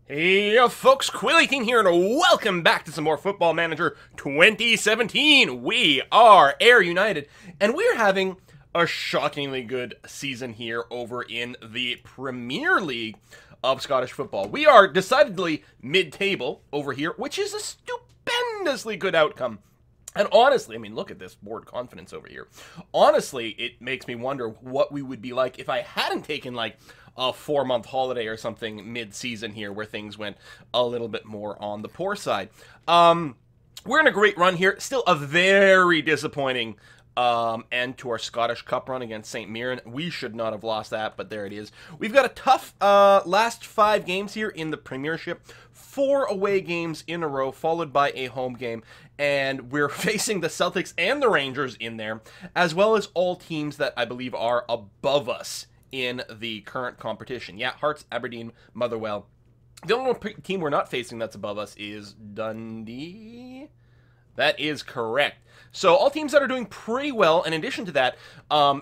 Hey folks, Quilly18 here, and welcome back to some more Football Manager 2017. We are Ayr United, and we're having a shockingly good season here over in the Premier League of Scottish football. We are decidedly mid-table over here, which is a stupendously good outcome. And honestly, I mean, look at this board confidence over here. Honestly, it makes me wonder what we would be like if I hadn't taken, like, a 4-month holiday or something mid-season here where things went a little bit more on the poor side. We're in a great run here. Still a very disappointing end to our Scottish Cup run against St. Mirren. We should not have lost that, but there it is. We've got a tough last 5 games here in the Premiership. 4 away games in a row, followed by a home game. And we're facing the Celtics and the Rangers in there, as well as all teams that I believe are above us in the current competition. Yeah, Hearts, Aberdeen, Motherwell. The only team we're not facing that's above us is Dundee. That is correct. So all teams that are doing pretty well. In addition to that,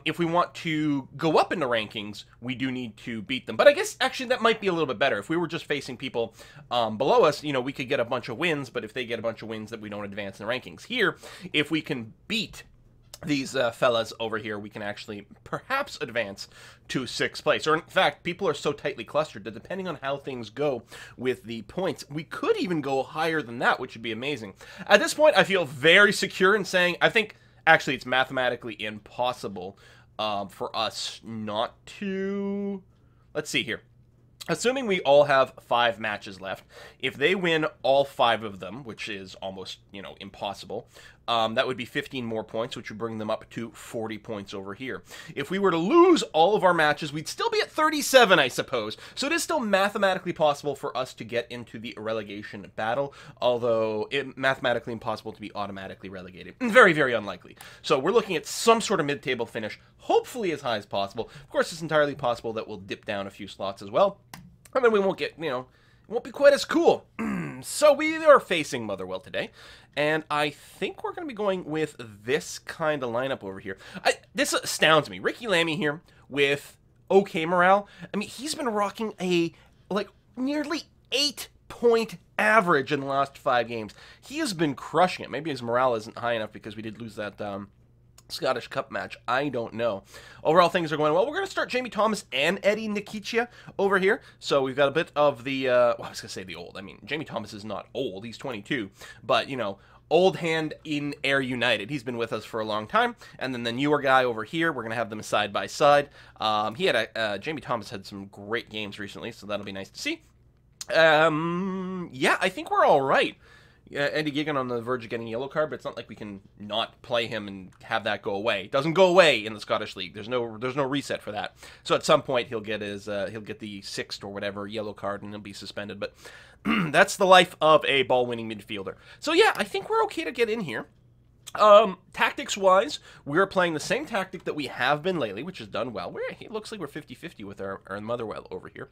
if we want to go up in the rankings, we do need to beat them. But I guess actually that might be a little bit better. If we were just facing people below us, you know, we could get a bunch of wins. But if they get a bunch of wins, that we don't advance in the rankings. Here, if we can beat these fellas over here, we can actually perhaps advance to 6th place. Or in fact, people are so tightly clustered that depending on how things go with the points, we could even go higher than that, which would be amazing. At this point, I feel very secure in saying, I think actually it's mathematically impossible for us not to... Let's see here. Assuming we all have 5 matches left, if they win all 5 of them, which is almost, you know, impossible, that would be 15 more points, which would bring them up to 40 points over here. If we were to lose all of our matches, we'd still be at 37, I suppose. So it is still mathematically possible for us to get into the relegation battle, although it's mathematically impossible to be automatically relegated. Very, very unlikely. So we're looking at some sort of mid-table finish, hopefully as high as possible. Of course, it's entirely possible that we'll dip down a few slots as well. And then we won't get, you know, it won't be quite as cool. So we are facing Motherwell today, and I think we're going to be going with this kind of lineup over here. This astounds me. Ricky Lamy here with okay morale. I mean, he's been rocking a, like, nearly 8-point average in the last 5 games. He has been crushing it. Maybe his morale isn't high enough because we did lose that Scottish Cup match. I don't know. Overall, things are going well. We're going to start Jamie Thomas and Eddie Nketiah over here. So we've got a bit of the, well, I was going to say the old. I mean, Jamie Thomas is not old. He's 22. But, you know, old hand in Ayr United. He's been with us for a long time. And then the newer guy over here, we're going to have them side by side. Jamie Thomas had some great games recently, so that'll be nice to see. Yeah, I think we're all right. Andy Gigan on the verge of getting a yellow card, but it's not like we can not play him and have that go away. It doesn't go away in the Scottish League. There's no reset for that. So at some point he'll get his the 6th or whatever yellow card and he'll be suspended. But that's the life of a ball-winning midfielder. So yeah, I think we're okay to get in here. Tactics-wise, we're playing the same tactic that we have been lately, which has done well. It looks like we're 50-50 with our Motherwell over here.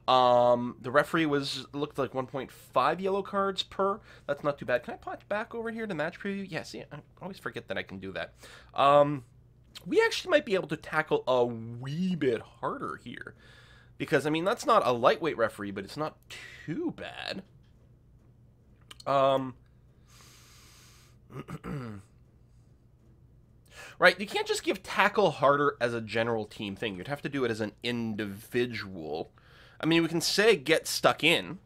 The referee looked like 1.5 yellow cards per. That's not too bad. Can I pop back over here to match preview? Yes, yeah, I always forget that I can do that. We actually might be able to tackle a wee bit harder here. Because, I mean, that's not a lightweight referee, but it's not too bad. Right, you can't just give tackle harder as a general team thing. You'd have to do it as an individual. I mean, we can say get stuck in.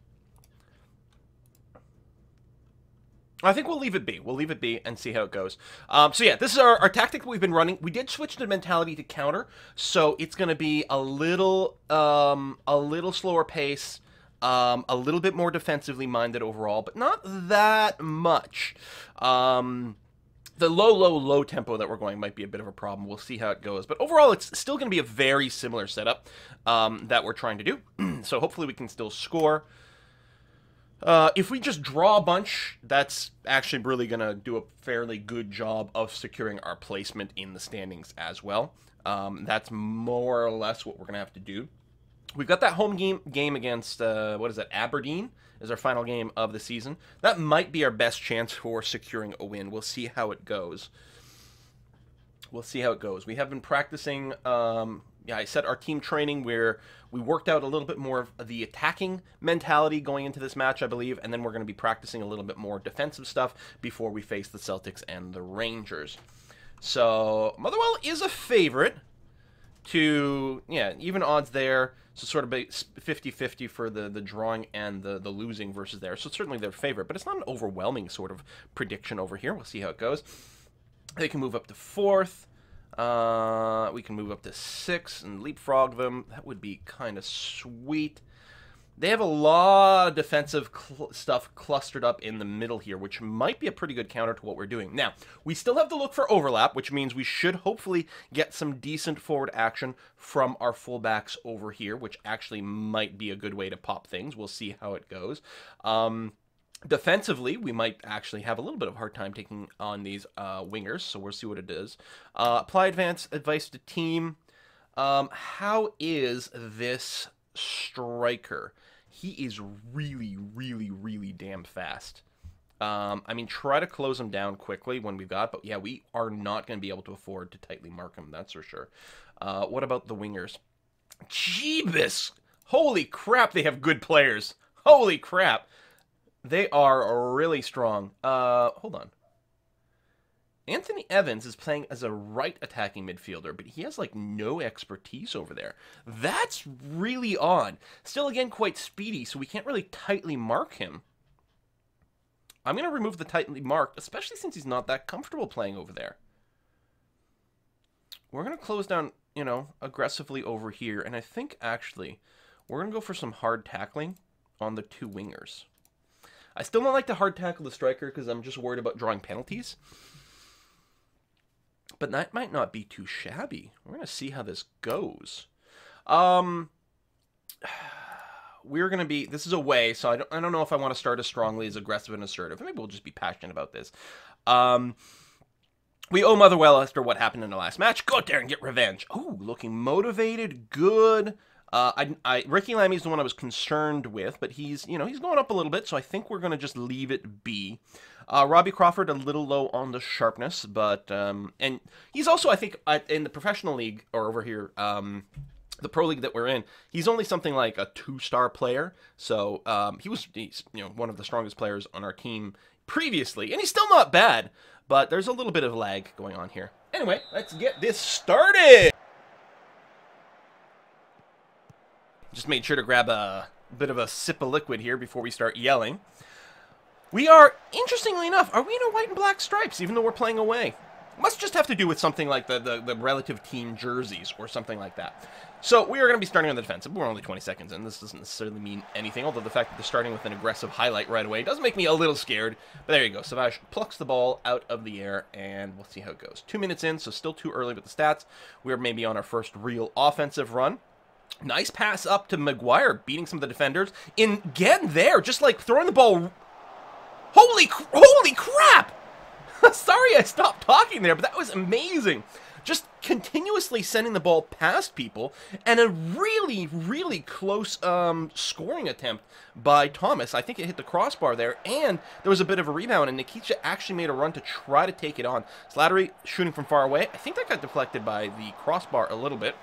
I think we'll leave it be. We'll leave it be and see how it goes. So yeah, this is our tactic that we've been running. We did switch the mentality to counter, so it's going to be a little slower pace. A little bit more defensively minded overall, but not that much. The low tempo that we're going might be a bit of a problem. We'll see how it goes. But overall, it's still going to be a very similar setup that we're trying to do. So hopefully we can still score. If we just draw a bunch, that's actually really going to do a fairly good job of securing our placement in the standings as well. That's more or less what we're going to have to do. We've got that home game against, what is that, Aberdeen is our final game of the season. That might be our best chance for securing a win. We'll see how it goes. We'll see how it goes. We have been practicing yeah, I said our team training where we worked out a little bit more of the attacking mentality going into this match, I believe, and then we're going to be practicing a little bit more defensive stuff before we face the Celtics and the Rangers. So Motherwell is a favorite to, yeah, even odds there. So sort of 50-50 for the drawing and the losing versus there. So certainly their favorite, but it's not an overwhelming sort of prediction over here. We'll see how it goes. They can move up to 4th. We can move up to 6th and leapfrog them. That would be kind of sweet. They have a lot of defensive stuff clustered up in the middle here, which might be a pretty good counter to what we're doing. Now, we still have to look for overlap, which means we should hopefully get some decent forward action from our fullbacks over here, which actually might be a good way to pop things. We'll see how it goes. Defensively, we might actually have a little bit of a hard time taking on these wingers, so we'll see what it is. Apply advice to team. How is this striker? He is really, really, really damn fast. I mean, try to close him down quickly when we've got, but yeah, we are not going to be able to afford to tightly mark him, that's for sure. What about the wingers? Jeebus! Holy crap, they have good players. Holy crap. They are really strong. Hold on. Anthony Evans is playing as a right attacking midfielder, but he has, like, no expertise over there. That's really odd. Still, again, quite speedy, so we can't really tightly mark him. I'm going to remove the tightly marked, especially since he's not that comfortable playing over there. We're going to close down, you know, aggressively over here, and I think, actually, we're going to go for some hard tackling on the two wingers. I still don't like to hard tackle the striker because I'm just worried about drawing penalties. But that might not be too shabby. We're going to see how this goes. We're going to be... This is away, so I don't know if I want to start as strongly as aggressive and assertive. Maybe we'll just be passionate about this. We owe Motherwell after what happened in the last match. Go out there and get revenge. Oh, looking motivated. Good. Ricky Lammy's the one I was concerned with, but he's, you know, he's going up a little bit, so I think we're going to just leave it be. Robbie Crawford, a little low on the sharpness, but, and he's also, I think, in the professional league, or over here, the pro league that we're in, he's only something like a 2-star player, so, he's, you know, one of the strongest players on our team previously, and he's still not bad, but there's a little bit of lag going on here. Anyway, let's get this started! Just made sure to grab a bit of a sip of liquid here before we start yelling. We are, interestingly enough, are we in a white and black stripes, even though we're playing away? Must just have to do with something like the relative team jerseys or something like that. So we are going to be starting on the defensive. We're only 20 seconds in. This doesn't necessarily mean anything, although the fact that they're starting with an aggressive highlight right away does make me a little scared. But there you go. Savage plucks the ball out of the air, and we'll see how it goes. 2 minutes in, so still too early with the stats. We're maybe on our first real offensive run. Nice pass up to Maguire, beating some of the defenders. Again there, just like throwing the ball. Holy crap! Sorry I stopped talking there, but that was amazing. Just continuously sending the ball past people, and a really, really close scoring attempt by Thomas. I think it hit the crossbar there, and there was a bit of a rebound, and Nikita actually made a run to try to take it on. Slattery shooting from far away. I think that got deflected by the crossbar a little bit.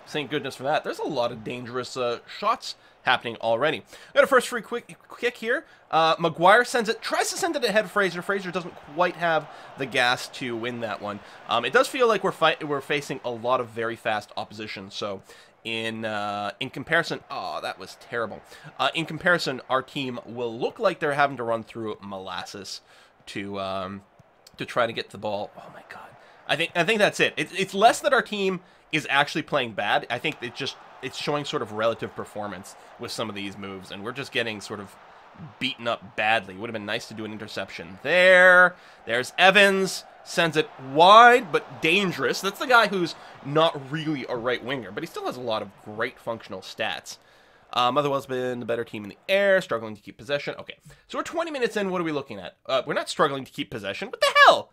Thank goodness for that. There's a lot of dangerous shots happening already. Got a first free kick here. Maguire sends it, tries to send it ahead of Fraser. Fraser doesn't quite have the gas to win that one. It does feel like we're facing a lot of very fast opposition. So in comparison, oh, that was terrible. In comparison, our team will look like they're having to run through molasses to try to get the ball. Oh my God. I think that's it. It's less that our team is actually playing bad. I think it's showing sort of relative performance with some of these moves, and we're just getting sort of beaten up badly. Would have been nice to do an interception there. There's Evans, sends it wide, but dangerous. That's the guy who's not really a right winger, but he still has a lot of great functional stats. Motherwell's been the better team in the air, struggling to keep possession. Okay, so we're 20 minutes in. What are we looking at? We're not struggling to keep possession. What the hell?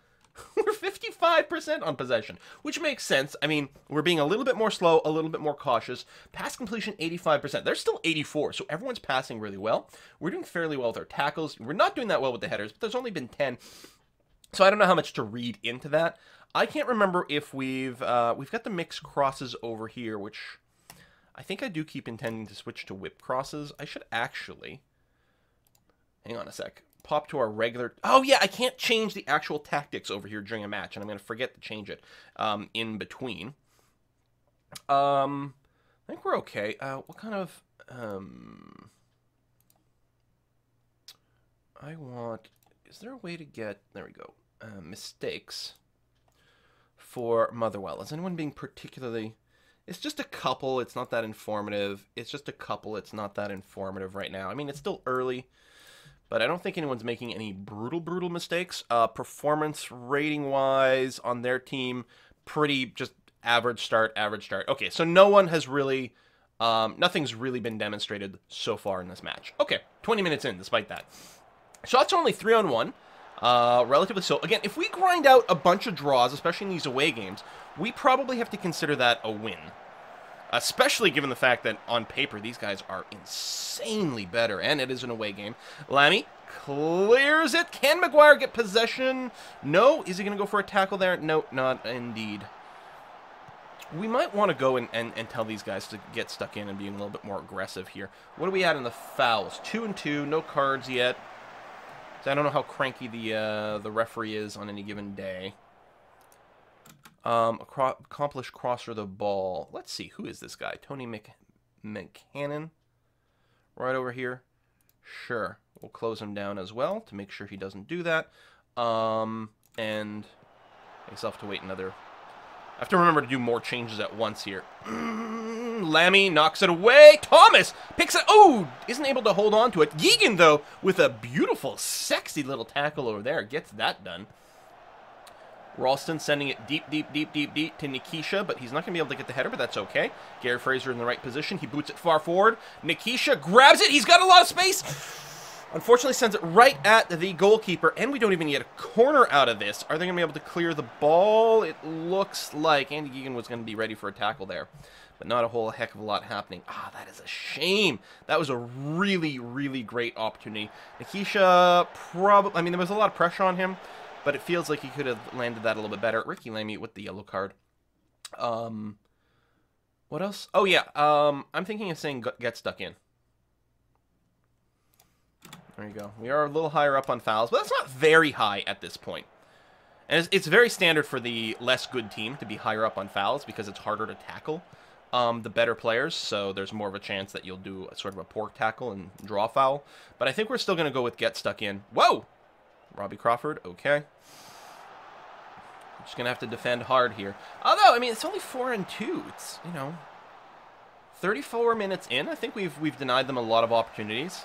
We're 55% on possession, which makes sense. I mean, we're being a little bit more slow, a little bit more cautious. Pass completion, 85%. They're still 84%, so everyone's passing really well. We're doing fairly well with our tackles. We're not doing that well with the headers, but there's only been 10. So I don't know how much to read into that. I can't remember if we've got the mixed crosses over here, which I think I do keep intending to switch to whip crosses. I should actually, hang on a sec, pop to our regular, oh yeah, I can't change the actual tactics over here during a match, and I'm going to forget to change it in between. I think we're okay. What kind of, I want, is there a way to get, there we go, mistakes for Motherwell? Is anyone being particularly, it's just a couple, it's not that informative. It's just a couple, it's not that informative right now. I mean, it's still early, but I don't think anyone's making any brutal mistakes. Performance rating-wise on their team, pretty just average start. Okay, so no one has really, nothing's really been demonstrated so far in this match. Okay, 20 minutes in, despite that. Shots are only 3-on-1, relatively slow. Again, if we grind out a bunch of draws, especially in these away games, we probably have to consider that a win. Especially given the fact that, on paper, these guys are insanely better, and it is an away game. Lammy clears it. Can Maguire get possession? No. Is he going to go for a tackle there? No, not indeed. We might want to go and tell these guys to get stuck in and be a little bit more aggressive here. What do we add in the fouls? 2-2, no cards yet. So I don't know how cranky the referee is on any given day. Accomplish crosser the ball. Let's see, who is this guy? Tony McCannon. Right over here. Sure, we'll close him down as well to make sure he doesn't do that. And I guess I'll have to wait another. I have to remember to do more changes at once here. Lammy knocks it away. Thomas picks it. Oh, isn't able to hold on to it. Yegan, though, with a beautiful, sexy little tackle over there, gets that done. Ralston sending it deep to Nikisha, but he's not going to be able to get the header, but that's okay. Gary Fraser in the right position. He boots it far forward. Nikisha grabs it. He's got a lot of space. Unfortunately, sends it right at the goalkeeper, and we don't even get a corner out of this. Are they going to be able to clear the ball? It looks like Andy Geegan was going to be ready for a tackle there, but not a whole heck of a lot happening. Ah, that is a shame. That was a really great opportunity. Nikisha probably, I mean, there was a lot of pressure on him, but it feels like he could have landed that a little bit better. Ricky Lamy with the yellow card. What else? Oh, yeah. I'm thinking of saying get stuck in. There you go. We are a little higher up on fouls, but that's not very high at this point. And it's very standard for the less good team to be higher up on fouls because it's harder to tackle the better players, so there's more of a chance that you'll do a sort of a pork tackle and draw foul. But I think we're still going to go with get stuck in. Whoa! Robbie Crawford, okay. Just going to have to defend hard here. Although, I mean, it's only 4-2. It's, you know, 34 minutes in. I think we've denied them a lot of opportunities.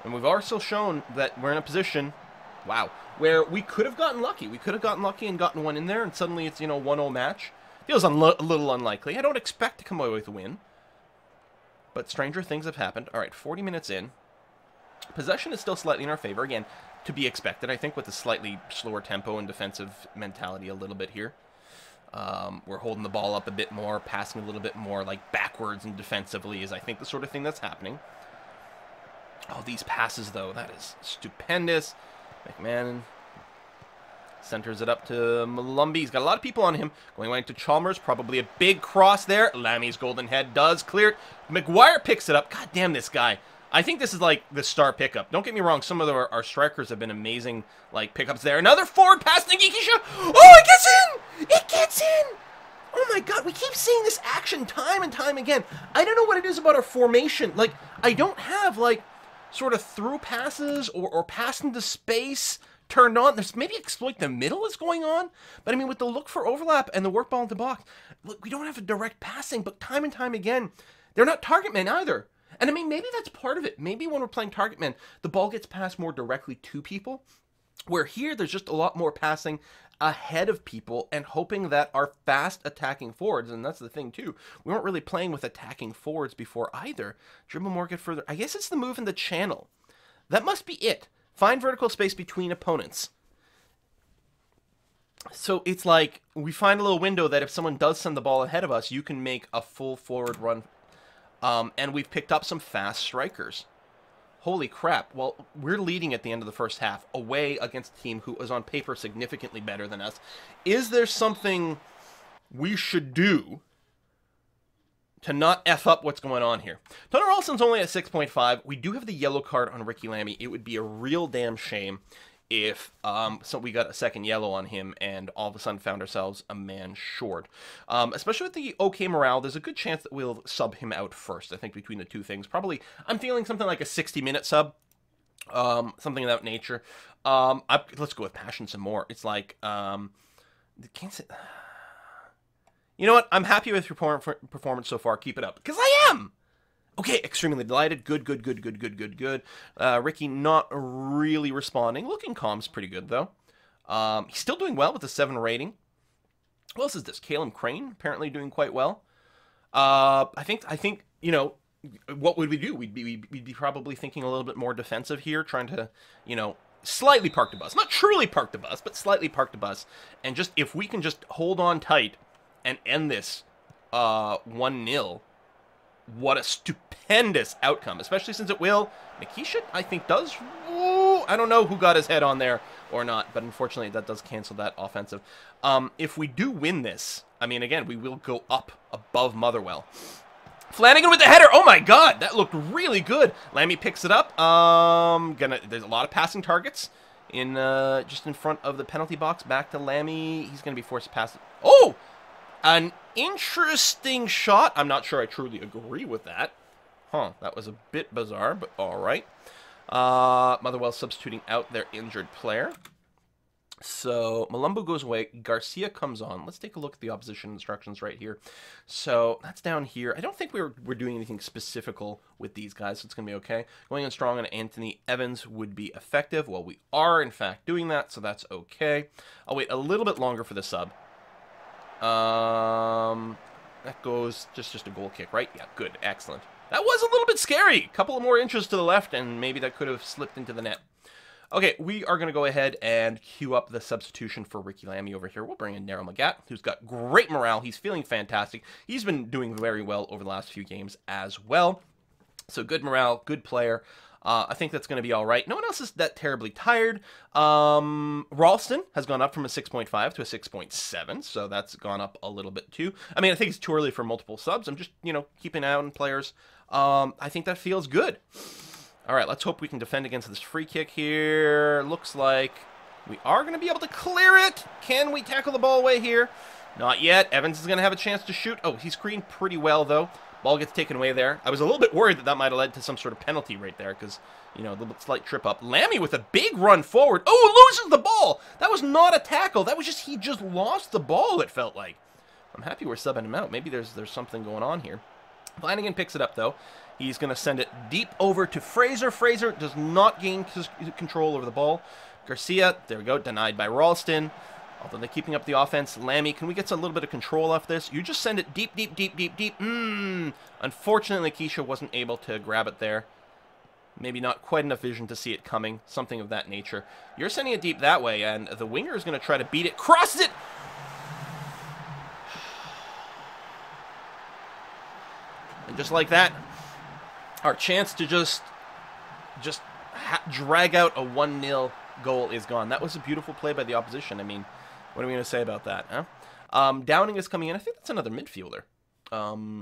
And we've also shown that we're in a position, wow, where we could have gotten lucky. We could have gotten lucky and gotten one in there, and suddenly it's, you know, 1-0 match. Feels a little unlikely. I don't expect to come away with a win. But stranger things have happened. All right, 40 minutes in. Possession is still slightly in our favor. Again, to be expected, I think, with a slightly slower tempo and defensive mentality a little bit here. We're holding the ball up a bit more, passing a little bit more, like, backwards and defensively is, I think, the sort of thing that's happening. Oh, these passes, though, that is stupendous. McMahon centers it up to Malumbi. He's got a lot of people on him. Going right to Chalmers, probably a big cross there. Lammy's golden head does clear it. Maguire picks it up. God damn this guy. I think this is like the star pickup. Don't get me wrong, some of our strikers have been amazing, like, pickups there. Another forward pass to Nikisha. Oh, it gets in! It gets in! Oh my god, we keep seeing this action time and time again. I don't know what it is about our formation. Like, I don't have, like, sort of through passes or pass into space turned on. There's maybe exploit the middle is going on, but I mean, with the look for overlap and the work ball into box, look, we don't have a direct passing, but time and time again, they're not target men either. And I mean, maybe that's part of it. Maybe when we're playing target men, the ball gets passed more directly to people, where here there's just a lot more passing ahead of people and hoping that our fast attacking forwards, and that's the thing too, we weren't really playing with attacking forwards before either. Dribble more, get further. I guess it's the move in the channel. That must be it. Find vertical space between opponents. So it's like we find a little window that if someone does send the ball ahead of us, you can make a full forward run. And we've picked up some fast strikers. Holy crap. Well, we're leading at the end of the first half, away against a team who is on paper significantly better than us. Is there something we should do to not F up what's going on here? Tunnel Ralston's only at 6.5. We do have the yellow card on Ricky Lamy. It would be a real damn shame if so we got a second yellow on him and all of a sudden found ourselves a man short. Especially with the okay morale, there's a good chance that we'll sub him out first. I think between the two things, probably I'm feeling something like a 60-minute sub, something of that nature. Let's go with passion some more. It's like can't say. You know what? I'm happy with your performance so far. Keep it up, because I am. Okay, extremely delighted. Good. Ricky not really responding. Looking calm's pretty good, though. He's still doing well with a 7 rating. Who else is this? Caleb Crane, apparently doing quite well. I think, you know, what would we do? We'd be probably thinking a little bit more defensive here, trying to, you know, slightly park the bus. Not truly park the bus, but slightly park the bus. And just, if we can just hold on tight and end this 1-0, what a stupendous outcome, especially since it will. Nikisha, I think, does... Ooh, I don't know who got his head on there or not, but unfortunately that does cancel that offensive. If we do win this, I mean, again, we will go up above Motherwell. Flanagan with the header. Oh my god, that looked really good. Lamy picks it up. There's a lot of passing targets in just in front of the penalty box. Back to Lamy. He's going to be forced to pass it. Oh! An interesting shot. I'm not sure I truly agree with that. Huh, that was a bit bizarre, but all right. Motherwell substituting out their injured player. So Malumbu goes away. Garcia comes on. Let's take a look at the opposition instructions right here. So that's down here. I don't think we're doing anything specifical with these guys, so it's going to be okay. Going in strong on Anthony Evans would be effective. Well, we are, in fact, doing that, so that's okay. I'll wait a little bit longer for the sub. That goes just a goal kick, right? Yeah, good, excellent. That was a little bit scary. A couple of more inches to the left, and maybe that could have slipped into the net. Okay, we are going to go ahead and queue up the substitution for Ricky Lamy over here. We'll bring in Daryl McGatt, who's got great morale. He's feeling fantastic. He's been doing very well over the last few games as well. So good morale, good player. I think that's going to be all right. No one else is that terribly tired. Ralston has gone up from a 6.5 to a 6.7, so that's gone up a little bit too. I mean, I think it's too early for multiple subs. I'm just, you know, keeping an eye on players. I think that feels good. All right, let's hope we can defend against this free kick here. Looks like we are going to be able to clear it. Can we tackle the ball away here? Not yet. Evans is going to have a chance to shoot. Oh, he's screened pretty well, though. Ball gets taken away there. I was a little bit worried that that might have led to some sort of penalty right there because, you know, a little slight trip up. Lamy with a big run forward. Oh, loses the ball. That was not a tackle. That was just, he just lost the ball, it felt like. I'm happy we're subbing him out. Maybe there's something going on here. Flanagan picks it up, though. He's going to send it deep over to Fraser. Fraser does not gain control over the ball. Garcia, there we go, denied by Ralston. Although they're keeping up the offense. Lamy, can we get a little bit of control off this? You just send it deep. Unfortunately, Keisha wasn't able to grab it there. Maybe not quite enough vision to see it coming. Something of that nature. You're sending it deep that way, and the winger is going to try to beat it. Crosses it! And just like that, our chance to just drag out a 1-0 goal is gone. That was a beautiful play by the opposition. I mean, what are we going to say about that, huh? Downing is coming in. I think that's another midfielder.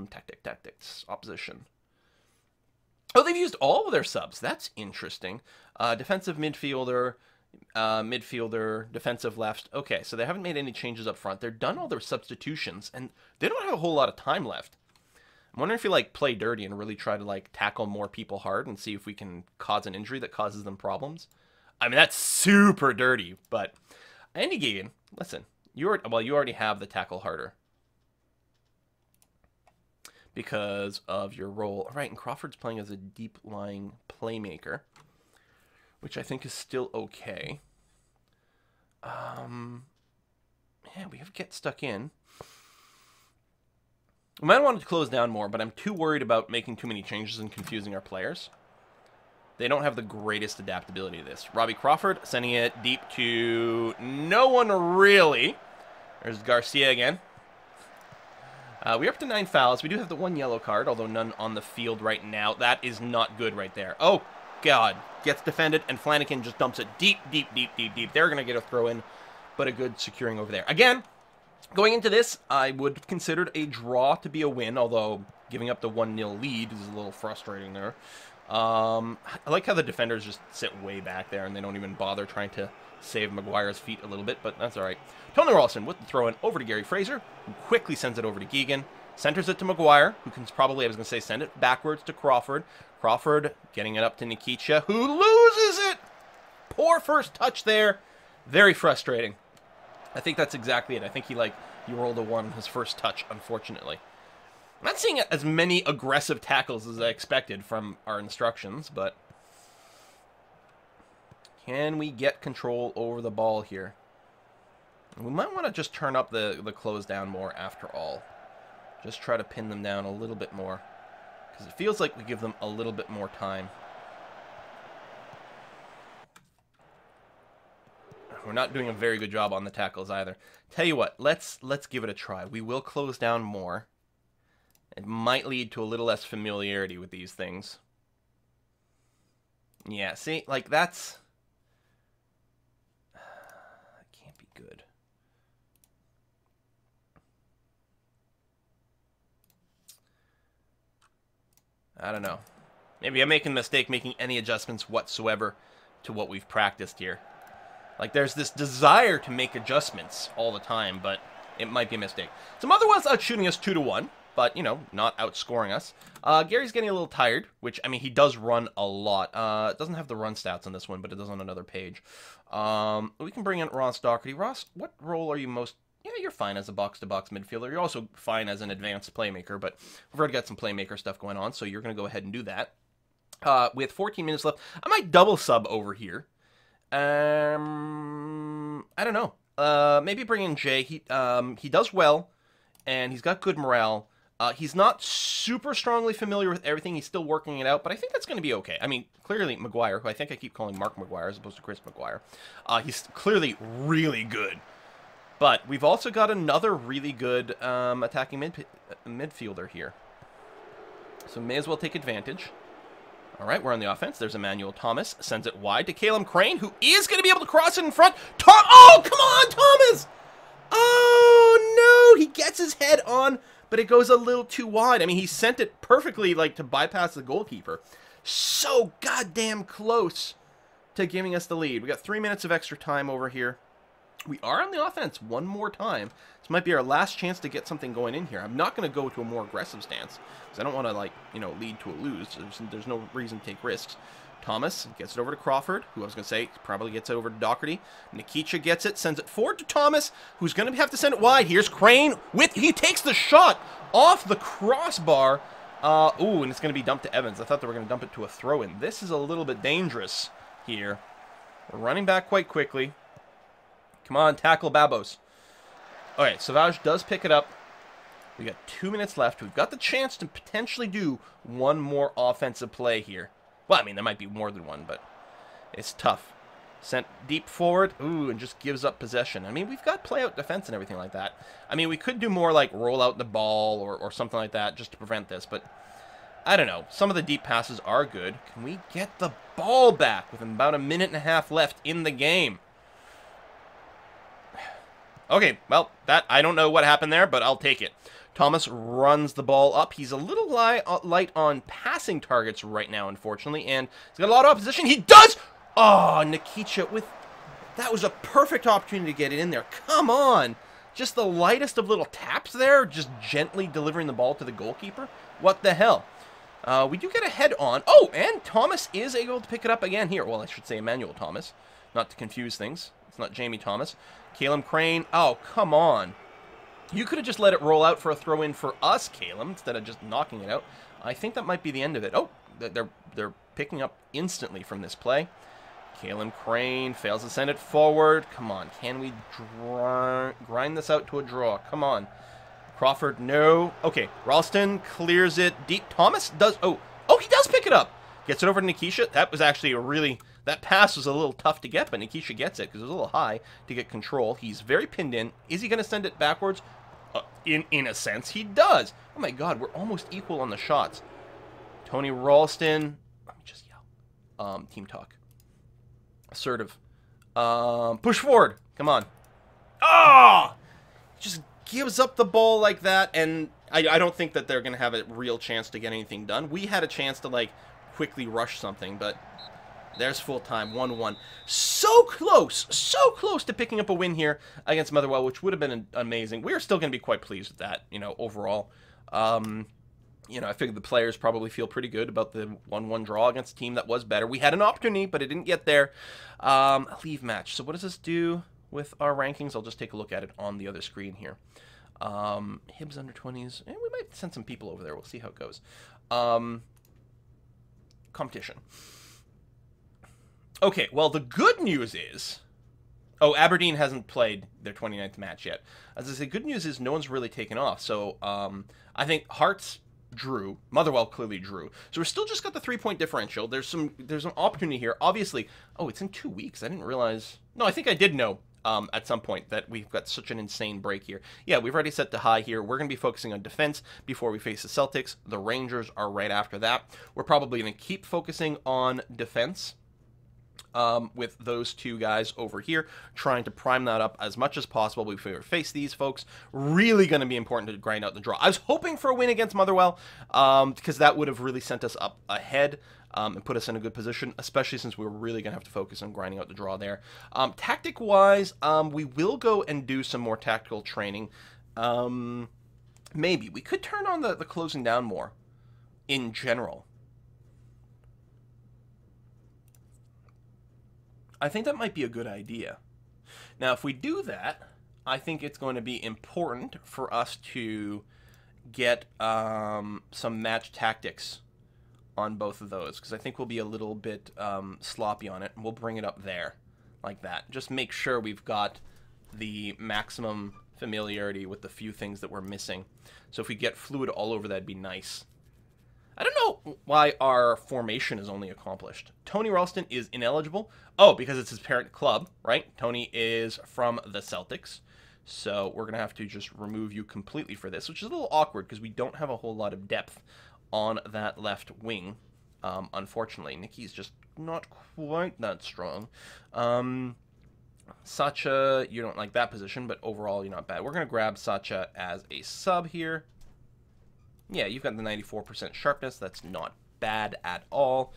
Tactics, opposition. Oh, they've used all of their subs. That's interesting. Defensive midfielder, defensive left. Okay, so they haven't made any changes up front. They've done all their substitutions, and they don't have a whole lot of time left. I'm wondering if you, like, play dirty and really try to, like, tackle more people hard and see if we can cause an injury that causes them problems. I mean, that's super dirty, but Andy Geegan, listen, you already have the tackle harder because of your role. All right, and Crawford's playing as a deep-lying playmaker, which I think is still okay. Yeah, we have Get Stuck In. We might want to close down more, but I'm too worried about making too many changes and confusing our players. They don't have the greatest adaptability to this. Robbie Crawford sending it deep to no one really. There's Garcia again. We're up to 9 fouls. We do have the 1 yellow card, although none on the field right now. That is not good right there. Oh, God. Gets defended, and Flanagan just dumps it deep, deep, deep, deep, deep. They're going to get a throw in, but a good securing over there. Again, going into this, I would have considered a draw to be a win, although giving up the 1-0 lead is a little frustrating there. I like how the defenders just sit way back there, and they don't even bother trying to save Maguire's feet a little bit, but that's all right. Tony Ralston with the throw-in over to Gary Fraser, who quickly sends it over to Geoghegan. Centers it to Maguire, who can probably, I was going to say, send it backwards to Crawford. Crawford getting it up to Nikitschia, who loses it! Poor first touch there. Very frustrating. I think that's exactly it. I think he rolled a 1 on his first touch, unfortunately. I'm not seeing as many aggressive tackles as I expected from our instructions, but can we get control over the ball here? We might want to just turn up the close down more after all. Just try to pin them down a little bit more, because it feels like we give them a little bit more time. We're not doing a very good job on the tackles either. Tell you what, let's give it a try. We will close down more. It might lead to a little less familiarity with these things. Yeah, see, like that's... That can't be good. I don't know. Maybe I'm making a mistake making any adjustments whatsoever to what we've practiced here. Like, there's this desire to make adjustments all the time, but it might be a mistake. So Motherwell's outshooting us 2-1, but, you know, not outscoring us. Gary's getting a little tired, which, I mean, he does run a lot. It doesn't have the run stats on this one, but it does on another page. We can bring in Ross Doherty. Ross, what role are you most... Yeah, you're fine as a box-to-box midfielder. You're also fine as an advanced playmaker, but we've already got some playmaker stuff going on, so you're going to go ahead and do that. With 14 minutes left, I might double sub over here. I don't know. Maybe bring in Jay. He does well, and he's got good morale. He's not super strongly familiar with everything. He's still working it out, but I think that's going to be okay. I mean, clearly Maguire, who I think I keep calling Mark Maguire as opposed to Chris Maguire, he's clearly really good. But we've also got another really good attacking midfielder here. So may as well take advantage. All right, we're on the offense. There's Emmanuel Thomas. Sends it wide to Caleb Crane, who is going to be able to cross it in front. Oh, come on, Thomas! Oh, no! He gets his head on, but it goes a little too wide. I mean, he sent it perfectly, like, to bypass the goalkeeper. So goddamn close to giving us the lead. We got 3 minutes of extra time over here. We are on the offense one more time. This might be our last chance to get something going in here. I'm not going to go to a more aggressive stance because I don't want to, like, you know, lead to a lose. There's no reason to take risks. Thomas gets it over to Crawford, who I was going to say probably gets it over to Doherty. Nikitschia gets it, sends it forward to Thomas, who's going to have to send it wide. Here's Crane he takes the shot off the crossbar. Ooh, and it's going to be dumped to Evans. I thought they were going to dump it to a throw-in. This is a little bit dangerous here. We're running back quite quickly. Come on, tackle Babos. All right, Savage does pick it up. We got 2 minutes left. We've got the chance to potentially do one more offensive play here. Well, I mean, there might be more than one, but it's tough. Sent deep forward. Ooh, and just gives up possession. I mean, we've got play-out defense and everything like that. I mean, we could do more like roll out the ball or something like that just to prevent this, but I don't know. Some of the deep passes are good. Can we get the ball back with about a minute and a half left in the game? Okay, well, I don't know what happened there, but I'll take it. Thomas runs the ball up. He's a little light on passing targets right now, unfortunately, and he's got a lot of opposition. He does! Oh, Nikitschia with... That was a perfect opportunity to get it in there. Come on! Just the lightest of little taps there, just gently delivering the ball to the goalkeeper. What the hell? We do get a head on. Oh, and Thomas is able to pick it up again here. Well, I should say Emmanuel Thomas, not to confuse things. It's not Jamie Thomas. Caleb Crane. Oh, come on. You could have just let it roll out for a throw-in for us, Caleb, instead of just knocking it out. I think that might be the end of it. Oh, they're picking up instantly from this play. Caleb Crane fails to send it forward. Come on. Can we grind this out to a draw? Come on. Crawford, no. Okay, Ralston clears it deep. Thomas does... Oh, he does pick it up. Gets it over to Nikitschia. That was actually a really... That pass was a little tough to get, but Nikitschia gets it because it was a little high to get control. He's very pinned in. Is he going to send it backwards? In a sense, he does. Oh my god, we're almost equal on the shots. Tony Ralston. Let me just yell. team talk. Assertive. Push forward. Come on. Ah! Just gives up the ball like that, and I don't think that they're going to have a real chance to get anything done. We had a chance to, like, quickly rush something, but there's full time, 1-1. So close to picking up a win here against Motherwell, which would have been amazing. We're still going to be quite pleased with that, you know, overall. You know, I figured the players probably feel pretty good about the 1-1 draw against a team that was better. We had an opportunity, but it didn't get there. A leave match. So what does this do with our rankings? I'll just take a look at it on the other screen here. Hibs under 20s. We might send some people over there. We'll see how it goes. Competition. Okay, well, the good news is... Oh, Aberdeen hasn't played their 29th match yet. As I say, good news is no one's really taken off. So, I think Hearts drew. Motherwell clearly drew. So we're still just got the 3-point differential. There's an opportunity here. Obviously, oh, it's in 2 weeks. I didn't realize. No, I think I did know at some point that we've got such an insane break here. Yeah, we've already set the high here. We're going to be focusing on defense before we face the Celtics. The Rangers are right after that. We're probably going to keep focusing on defense. With those two guys over here, trying to prime that up as much as possible before we face these folks. Really going to be important to grind out the draw. I was hoping for a win against Motherwell, because that would have really sent us up ahead and put us in a good position, especially since we were really going to have to focus on grinding out the draw there. Tactic-wise, we will go and do some more tactical training. Maybe. We could turn on the closing down more in general. I think that might be a good idea. Now, if we do that, I think it's going to be important for us to get some match tactics on both of those, because I think we'll be a little bit sloppy on it, and we'll bring it up there, like that. Just make sure we've got the maximum familiarity with the few things that we're missing. So if we get fluid all over, that'd be nice. I don't know why our formation is only accomplished. Tony Ralston is ineligible. Oh, because it's his parent club, right? Tony is from the Celtics. So we're going to have to just remove you completely for this, which is a little awkward because we don't have a whole lot of depth on that left wing, unfortunately. Nicky's just not quite that strong. Sacha, you don't like that position, but overall you're not bad. We're going to grab Sacha as a sub here. Yeah, you've got the 94% sharpness. That's not bad at all.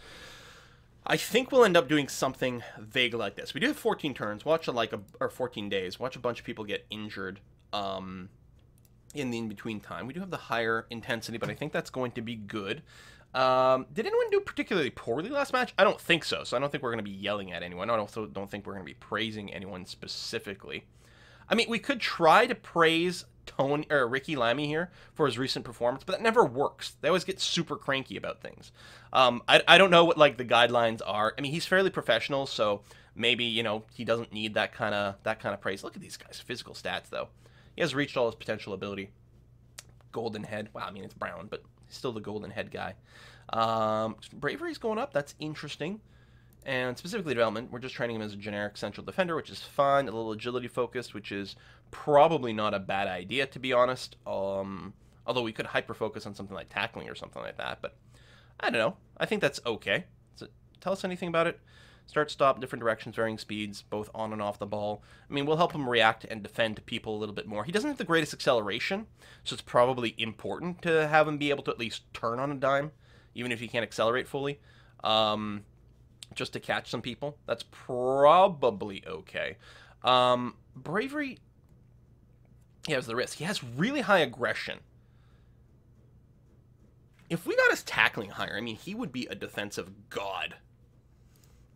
I think we'll end up doing something vague like this. We do have 14 turns. Watch or 14 days. Watch a bunch of people get injured in the in-between time. We do have the higher intensity, but I think that's going to be good. Did anyone do particularly poorly last match? I don't think so. So I don't think we're going to be yelling at anyone. I also don't think we're going to be praising anyone specifically. I mean, we could try to praise Ricky Lamy here for his recent performance, but that never works. They always get super cranky about things. I don't know what like the guidelines are. I mean, he's fairly professional, so maybe, you know, he doesn't need that kind of praise. Look at these guys' physical stats though. He has reached all his potential ability. Golden head. Wow, I mean it's brown, but he's still the golden head guy. Bravery's going up. That's interesting. And specifically development, we're just training him as a generic central defender, which is fine. A little agility focused, which is probably not a bad idea, to be honest. Although we could hyper-focus on something like tackling or something like that. But I don't know. I think that's okay. So, tell us anything about it. Start, stop, different directions, varying speeds, both on and off the ball. I mean, we'll help him react and defend to people a little bit more. He doesn't have the greatest acceleration, so it's probably important to have him be able to at least turn on a dime, even if he can't accelerate fully. Just to catch some people. That's probably okay. Bravery, he has the risk. He has really high aggression. If we got his tackling higher, I mean, he would be a defensive god.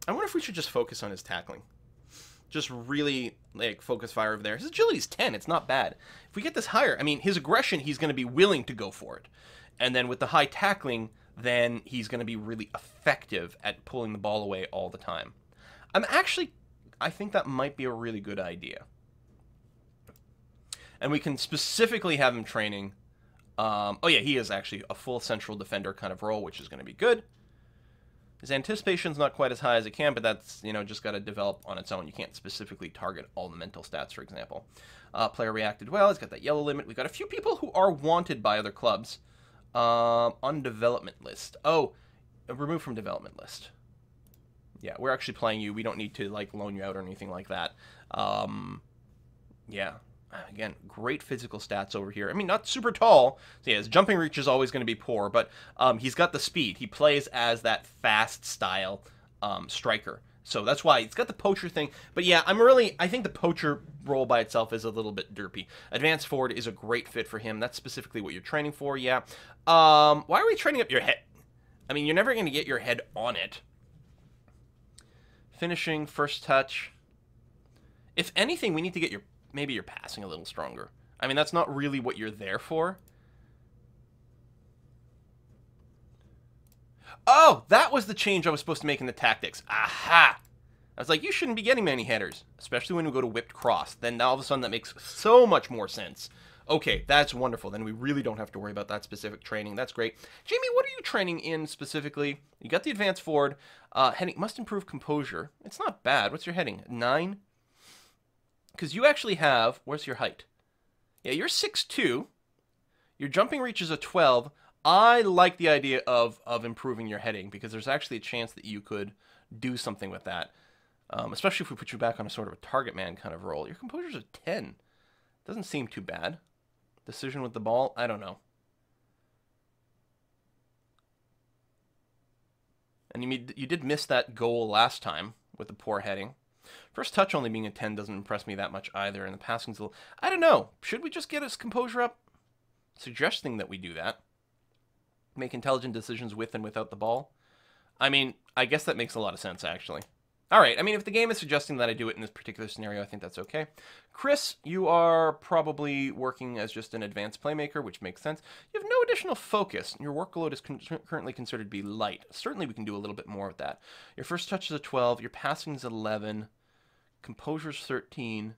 I wonder if we should just focus on his tackling. Just really, like, focus fire over there. His agility's 10. It's not bad. If we get this higher, I mean, his aggression, he's going to be willing to go for it. And then with the high tackling, then he's going to be really effective at pulling the ball away all the time. I think that might be a really good idea. And we can specifically have him training. Oh yeah, he is actually a full central defender kind of role, which is going to be good. His anticipation's not quite as high as it can, but that's, you know, just got to develop on its own. You can't specifically target all the mental stats, for example. Player reacted well. He's got that yellow limit. We've got a few people who are wanted by other clubs. On development list. Oh, removed from development list. Yeah, we're actually playing you. We don't need to, like, loan you out or anything like that. Yeah. Again, great physical stats over here. I mean, not super tall. So yeah, his jumping reach is always going to be poor, but he's got the speed. He plays as that fast style striker. So that's why he's got the poacher thing. But yeah, I think the poacher role by itself is a little bit derpy. Advanced forward is a great fit for him. That's specifically what you're training for, yeah. Why are we training up your head? I mean, you're never going to get your head on it. Finishing, first touch. If anything, we need to get maybe you're passing a little stronger. I mean, that's not really what you're there for. Oh, that was the change I was supposed to make in the tactics. Aha! I was like, you shouldn't be getting many headers, especially when we go to whipped cross. Then all of a sudden that makes so much more sense. Okay, that's wonderful. Then we really don't have to worry about that specific training. That's great. Jamie, what are you training in specifically? You got the advanced forward. Heading must improve composure. It's not bad. What's your heading? 9? Because you actually have... Where's your height? Yeah, you're 6'2". Your jumping reach is a 12. I like the idea of improving your heading because there's actually a chance that you could do something with that. Especially if we put you back on a sort of a target man kind of role. Your composure's a 10. Doesn't seem too bad. Decision with the ball? I don't know. And you did miss that goal last time with the poor heading. First touch only being a 10 doesn't impress me that much either, and the passing's a little... I don't know. Should we just get his composure up? Suggesting that we do that. Make intelligent decisions with and without the ball. I mean, I guess that makes a lot of sense, actually. All right, I mean, if the game is suggesting that I do it in this particular scenario, I think that's okay. Chris, you are probably working as just an advanced playmaker, which makes sense. You have no additional focus. Your workload is currently considered to be light. Certainly, we can do a little bit more with that. Your first touch is a 12. Your passing is 11. Composure's 13.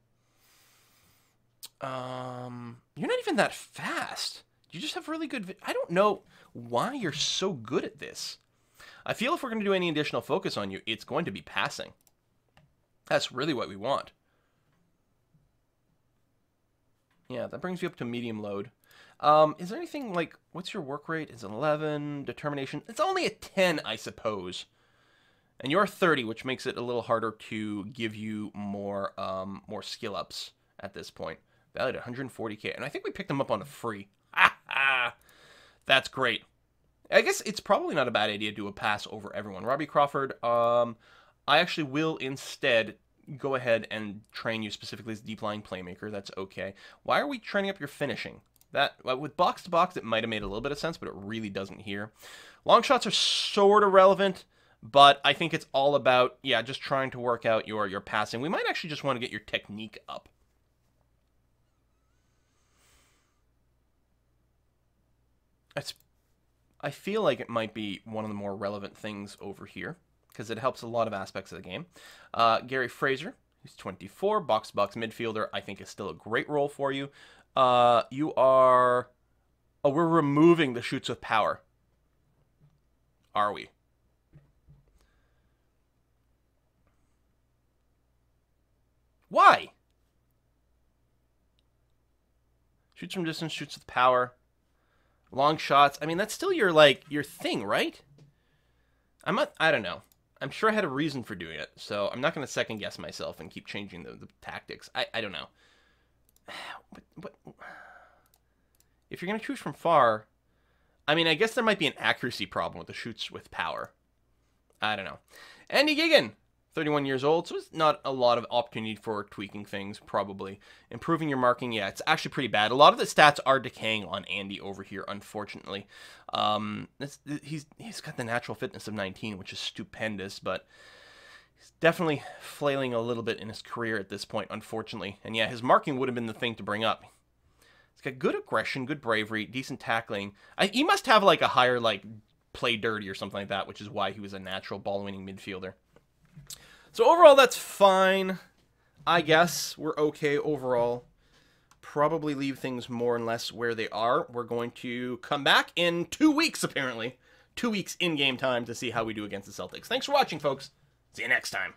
You're not even that fast. You just have really good... I don't know why you're so good at this. I feel if we're going to do any additional focus on you, it's going to be passing. That's really what we want. Yeah, that brings you up to medium load. Is there anything like... What's your work rate? Is it 11? Determination? It's only a 10, I suppose. And you're 30, which makes it a little harder to give you more skill ups at this point. Valued at 140k. And I think we picked them up on a free. Ha ha! That's great. I guess it's probably not a bad idea to do a pass over everyone. Robbie Crawford, I actually will instead go ahead and train you specifically as a deep lying playmaker. That's okay. Why are we training up your finishing? That with box to box, it might have made a little bit of sense, but it really doesn't here. Long shots are sort of relevant, but I think it's all about, yeah, just trying to work out your passing. We might actually just want to get your technique up. I feel like it might be one of the more relevant things over here because it helps a lot of aspects of the game. Gary Fraser, who's 24, box-to-box midfielder, I think is still a great role for you. You are... Oh, we're removing the shoots with power. Are we? Why? Shoots from distance, shoots with power. Long shots. I mean, that's still your thing, right? I don't know. I'm sure I had a reason for doing it, so I'm not going to second guess myself and keep changing the tactics. I don't know. But if you're going to choose from far, I mean, I guess there might be an accuracy problem with the shoots with power. I don't know. Andy Gigan, 31 years old, so it's not a lot of opportunity for tweaking things, probably. Improving your marking, yeah, it's actually pretty bad. A lot of the stats are decaying on Andy over here, unfortunately. He's got the natural fitness of 19, which is stupendous, but he's definitely flailing a little bit in his career at this point, unfortunately. And yeah, his marking would have been the thing to bring up. He's got good aggression, good bravery, decent tackling. He must have like a higher play dirty or something like that, which is why he was a natural ball-winning midfielder. So overall, that's fine. I guess we're okay overall. Probably leave things more or less where they are. We're going to come back in 2 weeks, apparently. 2 weeks in-game time to see how we do against the Celtics. Thanks for watching, folks. See you next time.